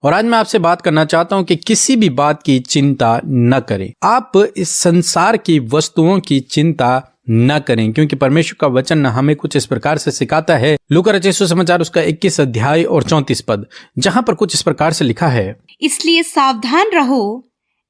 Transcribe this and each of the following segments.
और आज मैं आपसे बात करना चाहता हूं कि किसी भी बात की चिंता न करें। आप इस संसार की वस्तुओं की चिंता न करें, क्योंकि परमेश्वर का वचन हमें कुछ इस प्रकार से सिखाता है। लूका रचित सुसमाचार उसका 21 अध्याय और 34 पद, जहां पर कुछ इस प्रकार से लिखा है, इसलिए सावधान रहो,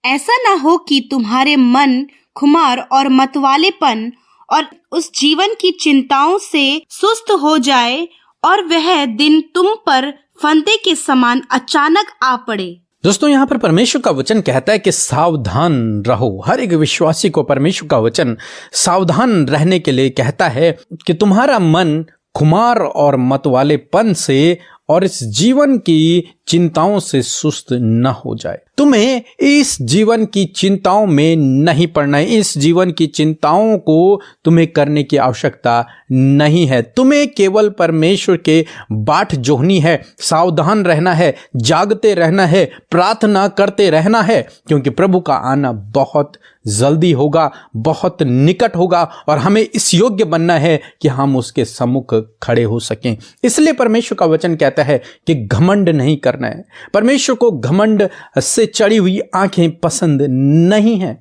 ऐसा ना हो कि तुम्हारे मन खुमार और मतवालेपन और उस जीवन की चिंताओं से सुस्त हो जाए और वह दिन तुम पर फंदे के समान अचानक आ पड़े। दोस्तों, यहाँ पर परमेश्वर का वचन कहता है कि सावधान रहो। हर एक विश्वासी को परमेश्वर का वचन सावधान रहने के लिए कहता है कि तुम्हारा मन खुमार और मतवालेपन से और इस जीवन की चिंताओं से सुस्त न हो जाए। तुम्हें इस जीवन की चिंताओं में नहीं पड़ना है। इस जीवन की चिंताओं को तुम्हें करने की आवश्यकता नहीं है। तुम्हें केवल परमेश्वर के बाट जोहनी है, सावधान रहना है, जागते रहना है, प्रार्थना करते रहना है, क्योंकि प्रभु का आना बहुत जल्दी होगा, बहुत निकट होगा और हमें इस योग्य बनना है कि हम उसके सम्मुख खड़े हो सकें। इसलिए परमेश्वर का वचन कहता है कि घमंड नहीं करना है। परमेश्वर को घमंड से चढ़ी हुई आंखें पसंद नहीं है।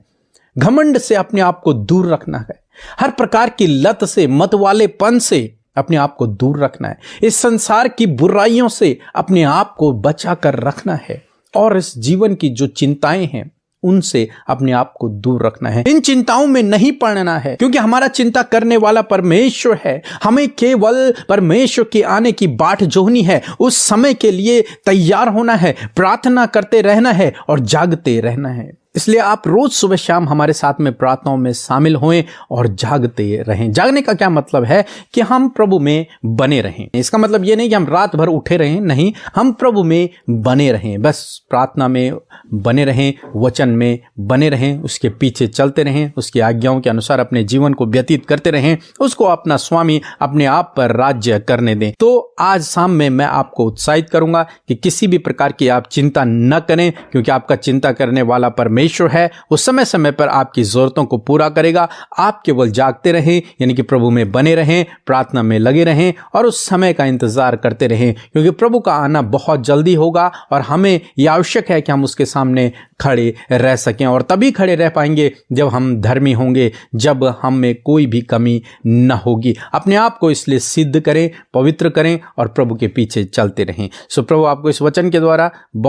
घमंड से अपने आप को दूर रखना है। हर प्रकार की लत से, मतवालेपन से अपने आप को दूर रखना है। इस संसार की बुराइयों से अपने आप को बचा कर रखना है और इस जीवन की जो चिंताएं हैं उनसे अपने आप को दूर रखना है। इन चिंताओं में नहीं पड़ना है, क्योंकि हमारा चिंता करने वाला परमेश्वर है। हमें केवल परमेश्वर के आने की बाट जोहनी है, उस समय के लिए तैयार होना है, प्रार्थना करते रहना है और जागते रहना है। इसलिए आप रोज सुबह शाम हमारे साथ में प्रार्थनाओं में शामिल हों और जागते रहें। जागने का क्या मतलब है कि हम प्रभु में बने रहें। इसका मतलब ये नहीं कि हम रात भर उठे रहें, नहीं, हम प्रभु में बने रहें। बस प्रार्थना में बने रहें, वचन में बने रहें, उसके पीछे चलते रहें, उसकी आज्ञाओं के अनुसार अपने जीवन को व्यतीत करते रहें, उसको अपना स्वामी अपने आप पर राज्य करने दें। तो आज शाम में मैं आपको उत्साहित करूंगा कि किसी भी प्रकार की आप चिंता न करें, क्योंकि आपका चिंता करने वाला परमेश्वर है। वो समय समय पर आपकी जरूरतों को पूरा करेगा। आप केवल जागते रहें, यानी कि प्रभु में बने रहें, प्रार्थना में लगे रहें और उस समय का इंतजार करते रहें, क्योंकि प्रभु का आना बहुत जल्दी होगा और हमें यह आवश्यक है कि हम उसके सामने खड़े रह सकें। और तभी खड़े रह पाएंगे जब हम धर्मी होंगे, जब हम में कोई भी कमी न होगी। अपने आप को इसलिए सिद्ध करें, पवित्र करें और प्रभु के पीछे चलते रहें। सो प्रभु आपको इस वचन के द्वारा बहुत